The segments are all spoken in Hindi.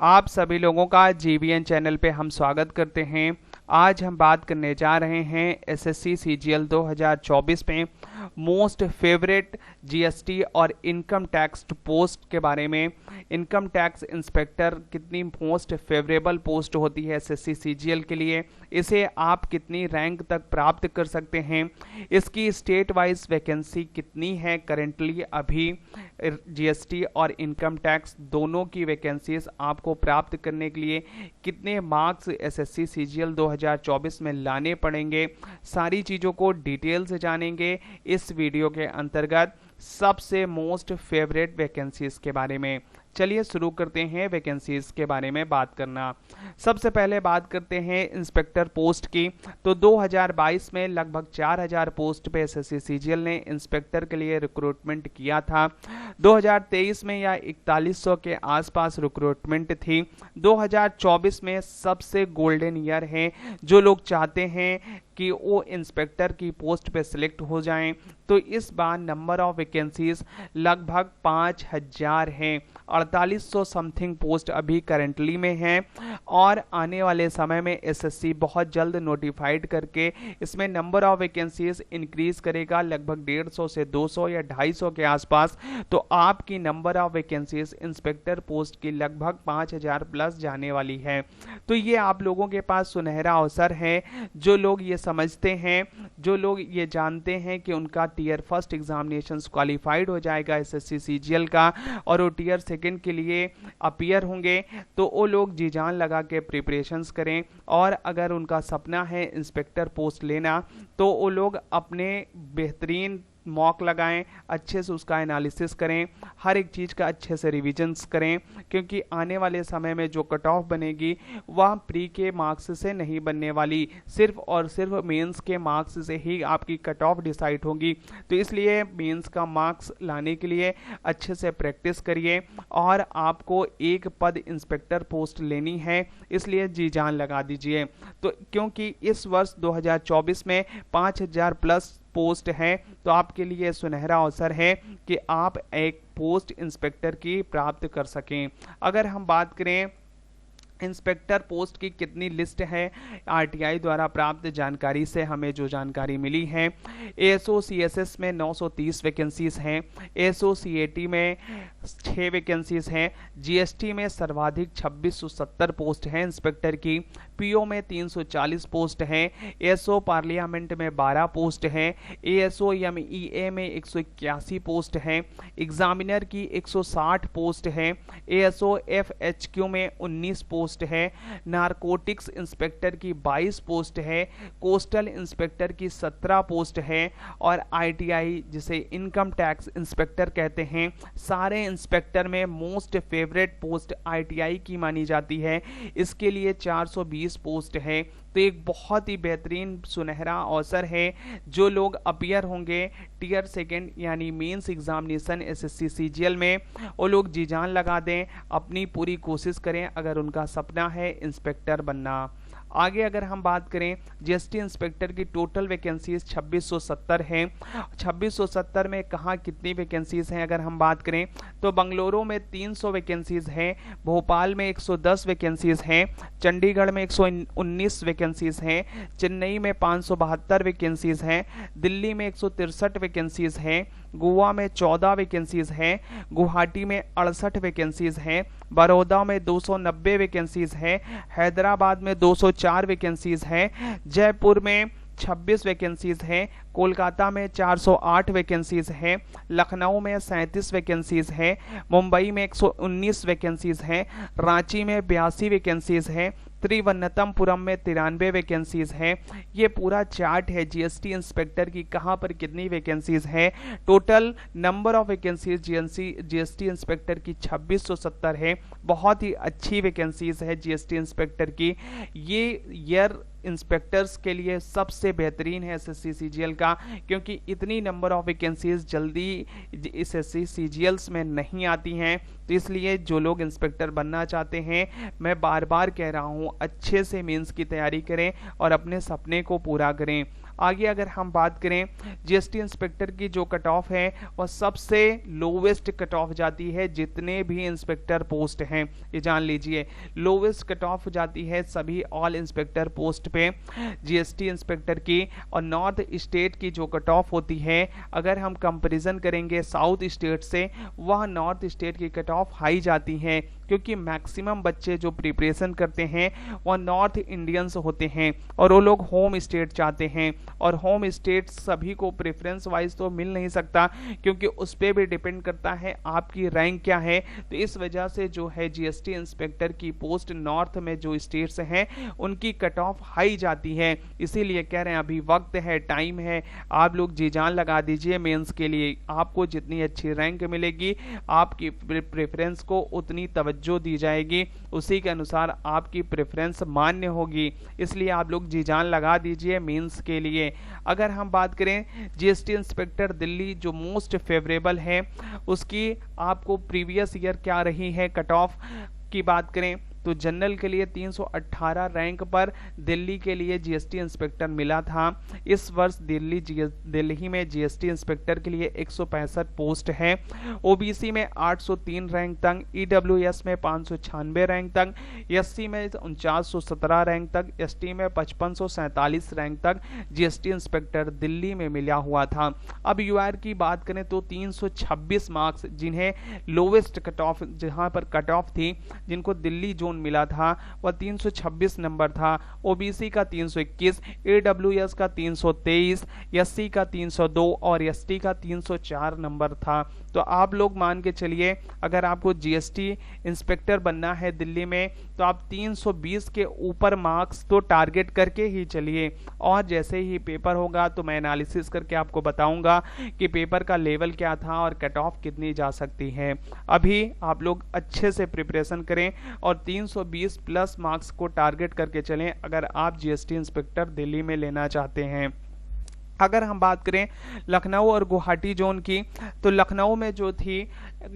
आप सभी लोगों का जीवीएन चैनल पे हम स्वागत करते हैं। आज हम बात करने जा रहे हैं एसएससी सीजीएल 2024 में मोस्ट फेवरेट जीएसटी और इनकम टैक्स पोस्ट के बारे में। इनकम टैक्स इंस्पेक्टर कितनी मोस्ट फेवरेबल पोस्ट होती है एसएससी सीजीएल के लिए, इसे आप कितनी रैंक तक प्राप्त कर सकते हैं, इसकी स्टेट वाइज वैकेंसी कितनी है करेंटली अभी, जीएसटी और इनकम टैक्स दोनों की वैकेंसीज आपको प्राप्त करने के लिए कितने मार्क्स एसएससी सीजीएल 2024 में लाने पड़ेंगे, सारी चीज़ों को डिटेल से जानेंगे इस वीडियो के अंतर्गत। सबसे मोस्ट फेवरेट वैकेंसीज के बारे में चलिए शुरू करते हैं वैकेंसीज के बारे में बात करना। सबसे पहले बात करते हैं इंस्पेक्टर पोस्ट की। तो 2022 में लगभग 4000 पोस्ट पे एसएससी सीजीएल ने इंस्पेक्टर के लिए रिक्रूटमेंट किया था। 2023 में या 4100 के आसपास रिक्रूटमेंट थी। 2024 में सबसे गोल्डन ईयर है। जो लोग चाहते हैं कि वो इंस्पेक्टर की पोस्ट पे सिलेक्ट हो जाएं, तो इस बार नंबर ऑफ वैकेंसीज लगभग 5000 हैं। 4800 समथिंग पोस्ट अभी करेंटली में हैं और आने वाले समय में एसएससी बहुत जल्द नोटिफाइड करके इसमें नंबर ऑफ वैकेंसीज इंक्रीज करेगा लगभग 150 से 200 या 250 के आसपास। तो आपकी number of vacancies inspector post की लगभग 5000 प्लस जाने वाली है। तो ये आप लोगों के पास सुनहरा अवसर है। जो लोग ये समझते हैं, जो लोग ये जानते हैं कि उनका टीयर फर्स्ट एग्जामिनेशंस क्वालिफाइड हो जाएगा एसएससी सीजीएल का और वो टीयर सेकंड के लिए अपीयर होंगे, तो वो लोग जी जान लगा के प्रिपरेशंस करें। और अगर उनका सपना है इंस्पेक्टर पोस्ट लेना, तो वो लोग अपने बेहतरीन मॉक लगाएं, अच्छे से उसका एनालिसिस करें, हर एक चीज़ का अच्छे से रिविजन्स करें, क्योंकि आने वाले समय में जो कट ऑफ बनेगी वह प्री के मार्क्स से नहीं बनने वाली, सिर्फ और सिर्फ मेंस के मार्क्स से ही आपकी कट ऑफ डिसाइड होगी। तो इसलिए मेंस का मार्क्स लाने के लिए अच्छे से प्रैक्टिस करिए और आपको एक पद इंस्पेक्टर पोस्ट लेनी है, इसलिए जी जान लगा दीजिए। तो क्योंकि इस वर्ष 2024 में 5000 प्लस पोस्ट है, तो आपके लिए सुनहरा अवसर है कि आप एक पोस्ट इंस्पेक्टर की प्राप्त कर सकें। अगर हम बात करें इंस्पेक्टर पोस्ट की कितनी लिस्ट है, आरटीआई द्वारा प्राप्त जानकारी से हमें जो जानकारी मिली है, एएसओ सीएसएस में 930 वैकेंसीज हैं, एएसओ सीएटी में 6 वैकेंसीज हैं, जीएसटी में सर्वाधिक 2670 पोस्ट हैं इंस्पेक्टर की, पीओ में 340 पोस्ट हैं, एएसओ पार्लियामेंट में 12 पोस्ट हैं, एएसओ एमईए में 181 पोस्ट हैं, एग्जामिनर की 160 पोस्ट हैं, एएसओ एफएचक्यू में 19 पोस्ट है, नारकोटिक्स इंस्पेक्टर की 22 पोस्ट है, कोस्टल इंस्पेक्टर की 17 पोस्ट है और आईटीआई जिसे इनकम टैक्स इंस्पेक्टर कहते हैं, सारे इंस्पेक्टर में मोस्ट फेवरेट पोस्ट आईटीआई की मानी जाती है, इसके लिए 420 पोस्ट है। तो एक बहुत ही बेहतरीन सुनहरा अवसर है। जो लोग अपीयर होंगे टीयर सेकंड यानी मेंस एग्जामिनेशन एसएससी सीजीएल में, वो लोग जी जान लगा दें, अपनी पूरी कोशिश करें अगर उनका सपना है इंस्पेक्टर बनना। आगे अगर हम बात करें जीएसटी इंस्पेक्टर की टोटल वैकेंसीज 2670 हैं। 2670 में कहाँ कितनी वैकेंसीज हैं अगर हम बात करें तो बंगलुरु में 300 वैकेंसीज हैं, भोपाल में 110 वैकेंसीज हैं, चंडीगढ़ में 119 वैकेंसीज हैं, चेन्नई में 572 वैकेंसीज हैं, दिल्ली में 163 वैकेंसीज हैं, गोवा में 14 वैकेंसीज हैं, गुवाहाटी में 68 वैकेंसीज हैं, बड़ौदा में 290 वैकेंसीज हैं, हैदराबाद में 204 वैकेंसीज हैं, जयपुर में 26 वैकेंसीज हैं, कोलकाता में 408 वैकेंसीज हैं, लखनऊ में 37 वैकेंसीज हैं, मुंबई में 119 वैकेंसीज हैं, रांची में 82 वैकेंसीज हैं, त्रिवनंतपुरम में 93 वैकेंसीज हैं। ये पूरा चार्ट है जीएसटी इंस्पेक्टर की कहाँ पर कितनी वैकेंसीज हैं। Total number of vacancies GST inspector की 2670 है। बहुत ही अच्छी वैकेंसीज है जीएसटी इंस्पेक्टर की। ये ईयर इंस्पेक्टर्स के लिए सबसे बेहतरीन है एसएससी सीजीएल का, क्योंकि इतनी नंबर ऑफ वैकेंसीज जल्दी एसएससी सीजीएल्स में नहीं आती हैं। तो इसलिए जो लोग इंस्पेक्टर बनना चाहते हैं, मैं बार बार कह रहा हूं, अच्छे से मेंस की तैयारी करें और अपने सपने को पूरा करें। आगे अगर हम बात करें जीएसटी इंस्पेक्टर की जो कट ऑफ है वह सबसे लोवेस्ट कट ऑफ जाती है जितने भी इंस्पेक्टर पोस्ट हैं, ये जान लीजिए। लोवेस्ट कट ऑफ जाती है सभी ऑल इंस्पेक्टर पोस्ट पे जीएसटी इंस्पेक्टर की। और नॉर्थ स्टेट की जो कट ऑफ होती है अगर हम कंपैरिजन करेंगे साउथ स्टेट से, वह नॉर्थ स्टेट की कट ऑफ हाई जाती है क्योंकि मैक्सिमम बच्चे जो प्रिपरेशन करते हैं वह नॉर्थ इंडियंस होते हैं और वो लोग होम स्टेट चाहते हैं। और होम स्टेट सभी को प्रेफरेंस वाइज तो मिल नहीं सकता क्योंकि उस पर भी डिपेंड करता है आपकी रैंक क्या है। तो इस वजह से जो है जीएसटी इंस्पेक्टर की पोस्ट नॉर्थ में जो स्टेट्स हैं उनकी कट ऑफ हाई जाती है। इसीलिए कह रहे हैं अभी वक्त है, टाइम है, आप लोग जी जान लगा दीजिए मेंस के लिए। आपको जितनी अच्छी रैंक मिलेगी आपकी प्रेफरेंस को उतनी तवज्जो दी जाएगी, उसी के अनुसार आपकी प्रेफरेंस मान्य होगी। इसलिए आप लोग जी जान लगा दीजिए मेंस के लिए। अगर हम बात करें जीएसटी इंस्पेक्टर दिल्ली जो मोस्ट फेवरेबल है उसकी आपको प्रीवियस ईयर क्या रही है कट ऑफ की बात करें तो जनरल के लिए 318 रैंक पर दिल्ली के लिए जीएसटी इंस्पेक्टर मिला था। इस वर्ष दिल्ली में जीएसटी इंस्पेक्टर के लिए 165 पोस्ट है। ओबीसी में 803 रैंक तक, ईडब्ल्यूएस में 596 रैंक तक, एससी में 4917 रैंक तक, एसटी में 5547 रैंक तक जीएसटी इंस्पेक्टर दिल्ली में मिला हुआ था। अब यूआर की बात करें तो 326 मार्क्स जिन्हें लोवेस्ट कट ऑफ, जहां पर कट ऑफ थी जिनको दिल्ली जोन मिला था वह 326 नंबर था। ओबीसी का 321, एडब्ल्यूएस का 323, एससी का 302 और एसटी का 304 नंबर था। तो आप लोग मान के चलिए अगर आपको जीएसटी इंस्पेक्टर बनना है दिल्ली में तो आप 320 के ऊपर मार्क्स तो टारगेट करके ही चलिए। और जैसे ही पेपर होगा तो मैं एनालिसिस करके आपको बताऊंगा कि पेपर का लेवल क्या था और कट ऑफ कितनी जा सकती है। अभी आप लोग अच्छे से प्रिपरेशन करें और 320 प्लस मार्क्स को टारगेट करके चलें अगर आप जीएसटी इंस्पेक्टर दिल्ली में लेना चाहते हैं। अगर हम बात करें लखनऊ और गुवाहाटी जोन की तो लखनऊ में जो थी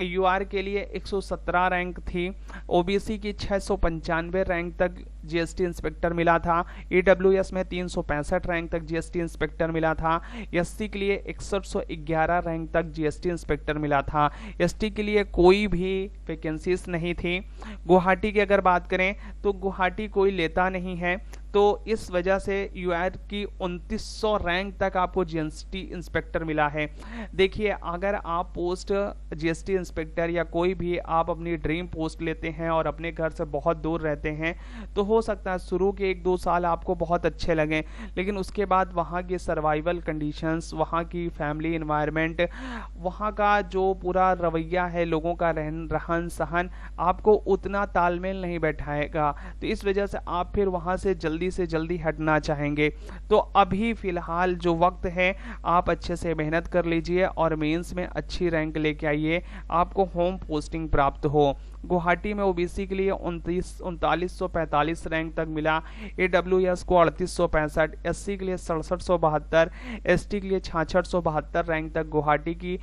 यूआर के लिए 117 रैंक थी, ओबीसी की 695 रैंक तक जीएसटी इंस्पेक्टर मिला था, ईडब्ल्यूएस में 365 रैंक तक जीएसटी इंस्पेक्टर मिला था, एससी के लिए 6111 रैंक तक जीएसटी इंस्पेक्टर मिला था, एसटी के लिए कोई भी वैकेंसीज नहीं थी। गुवाहाटी की अगर बात करें तो गुवाहाटी कोई लेता नहीं है तो इस वजह से यूआर की 2900 रैंक तक आपको जीएसटी इंस्पेक्टर मिला है। देखिए अगर आप पोस्ट जीएसटी इंस्पेक्टर या कोई भी आप अपनी ड्रीम पोस्ट लेते हैं और अपने घर से बहुत दूर रहते हैं तो हो सकता है शुरू के 1-2 साल आपको बहुत अच्छे लगें, लेकिन उसके बाद वहाँ की सर्वाइवल कंडीशंस, वहाँ की फैमिली एनवायरनमेंट, वहाँ का जो पूरा रवैया है, लोगों का रहन सहन आपको उतना तालमेल नहीं बैठाएगा। तो इस वजह से आप फिर वहाँ से जल्दी हटना चाहेंगे। तो अभी फिलहाल जो वक्त है आप अच्छे से मेहनत कर लीजिए और मेंस में अच्छी रैंक लेके आइए, आपको होम पोस्टिंग प्राप्त हो। गुवाहाटी में ओबीसी के लिए 3945 रैंक तक मिला, एडब्ल्यूएस को 3865, एससी के लिए 6772, एसटी के लिए 6672 रैंक तक गुवाहाटी की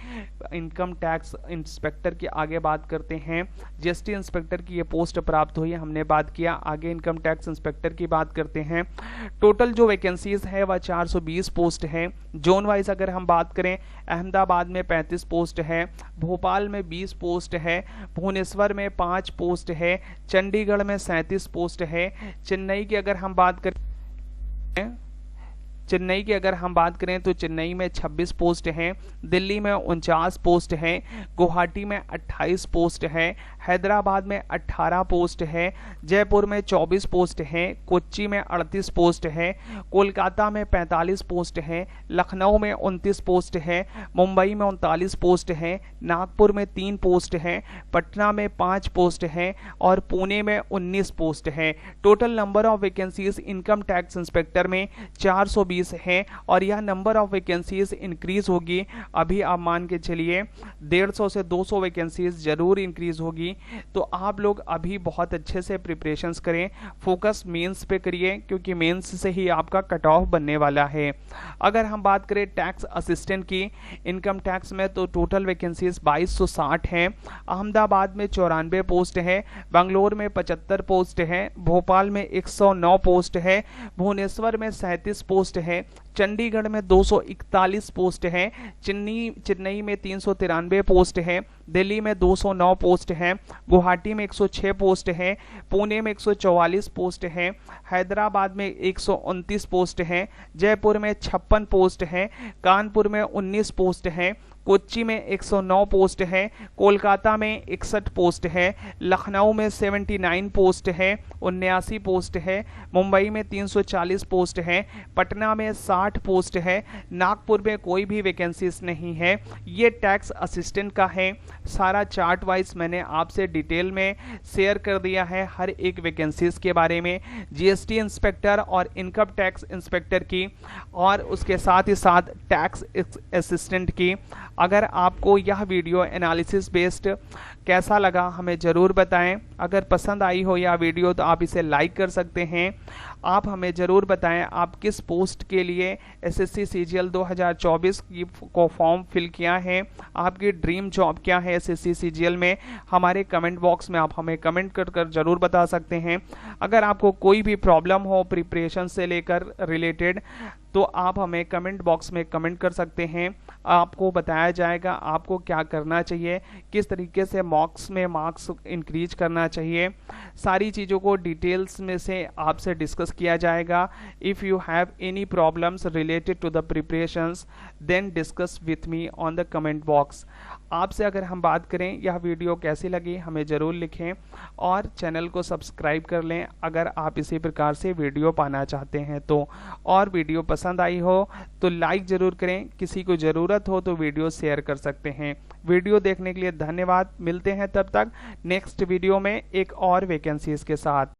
इनकम टैक्स इंस्पेक्टर की आगे बात करते हैं। जीएसटी इंस्पेक्टर की ये पोस्ट प्राप्त हुई, हमने बात किया। आगे इनकम टैक्स इंस्पेक्टर की बात करते हैं। टोटल जो वैकेंसीज है वह 420 पोस्ट है। जोन वाइज अगर हम बात करें अहमदाबाद में 35 पोस्ट है, भोपाल में 20 पोस्ट है, भुवनेश्वर में 5 पोस्ट है, चंडीगढ़ में 37 पोस्ट है, चेन्नई की अगर हम बात करें तो चेन्नई में 26 पोस्ट हैं, दिल्ली में 49 पोस्ट हैं, गुवाहाटी में 28 पोस्ट है, हैदराबाद में 18 पोस्ट है, जयपुर में 24 पोस्ट है, कोच्चि में 38 पोस्ट है, कोलकाता में 45 पोस्ट है, लखनऊ में 29 पोस्ट है, मुंबई में 39 पोस्ट है, नागपुर में 3 पोस्ट है, पटना में 5 पोस्ट है और पुणे में 19 पोस्ट है। Total number of vacancies income tax inspector में 420 है और यह नंबर ऑफ वैकेंसीज इंक्रीज होगी। अभी आप मान के चलिए 150 से 200 वैकेंसीज जरूर इंक्रीज होगी। तो आप लोग अभी बहुत अच्छे से प्रिपरेशंस करें, फोकस मेंस पे करिए क्योंकि मेंस से ही आपका कट ऑफ बनने वाला है। अगर हम बात करें टैक्स असिस्टेंट की इनकम टैक्स में तो टोटल वैकेंसीज 2260 हैं। अहमदाबाद में 94 पोस्ट है, बंगलोर में 75 पोस्ट है, भोपाल में 109 पोस्ट है, भुवनेश्वर में 37 पोस्ट है, चंडीगढ़ में 241 पोस्ट है, चेन्नई में 393 पोस्ट है, दिल्ली में 209 पोस्ट है, गुवाहाटी में 106 पोस्ट है, पुणे में 144 पोस्ट है, हैदराबाद में 129 पोस्ट है, जयपुर में 56 पोस्ट है, कानपुर में 19 पोस्ट है, कोच्चि में 109 पोस्ट है, कोलकाता में 61 पोस्ट है, लखनऊ में 79 पोस्ट है, 79 पोस्ट है, मुंबई में 340 पोस्ट है, पटना में 60 पोस्ट है, नागपुर में कोई भी वैकेंसीज नहीं है। ये टैक्स असिस्टेंट का है। सारा चार्ट वाइज मैंने आपसे डिटेल में शेयर कर दिया है हर एक वैकेंसीज के बारे में, जीएसटी इंस्पेक्टर और इनकम टैक्स इंस्पेक्टर की, और उसके साथ ही साथ टैक्स असिस्टेंट की। अगर आपको यह वीडियो एनालिसिस बेस्ड कैसा लगा हमें ज़रूर बताएं। अगर पसंद आई हो यह वीडियो तो आप इसे लाइक कर सकते हैं। आप हमें ज़रूर बताएं आप किस पोस्ट के लिए एसएससी सीजीएल 2024 को फॉर्म फिल किया है, आपकी ड्रीम जॉब क्या है एसएससी सीजीएल में। हमारे कमेंट बॉक्स में आप हमें कमेंट कर ज़रूर बता सकते हैं। अगर आपको कोई भी प्रॉब्लम हो प्रिपरेशन से लेकर रिलेटेड तो आप हमें कमेंट बॉक्स में कमेंट कर सकते हैं। आपको बताया जाएगा आपको क्या करना चाहिए, किस तरीके से मॉक्स में मार्क्स इंक्रीज करना चाहिए। सारी चीज़ों को डिटेल्स में से आपसे डिस्कस किया जाएगा। If you have any problems related to the preparations then discuss with me on the comment box. आपसे अगर हम बात करें यह वीडियो कैसी लगी हमें ज़रूर लिखें और चैनल को सब्सक्राइब कर लें अगर आप इसी प्रकार से वीडियो पाना चाहते हैं तो। और वीडियो पसंद आई हो तो लाइक ज़रूर करें, किसी को ज़रूरत हो तो वीडियो शेयर कर सकते हैं। वीडियो देखने के लिए धन्यवाद। मिलते हैं तब तक नेक्स्ट वीडियो में एक और वैकेंसीज के साथ।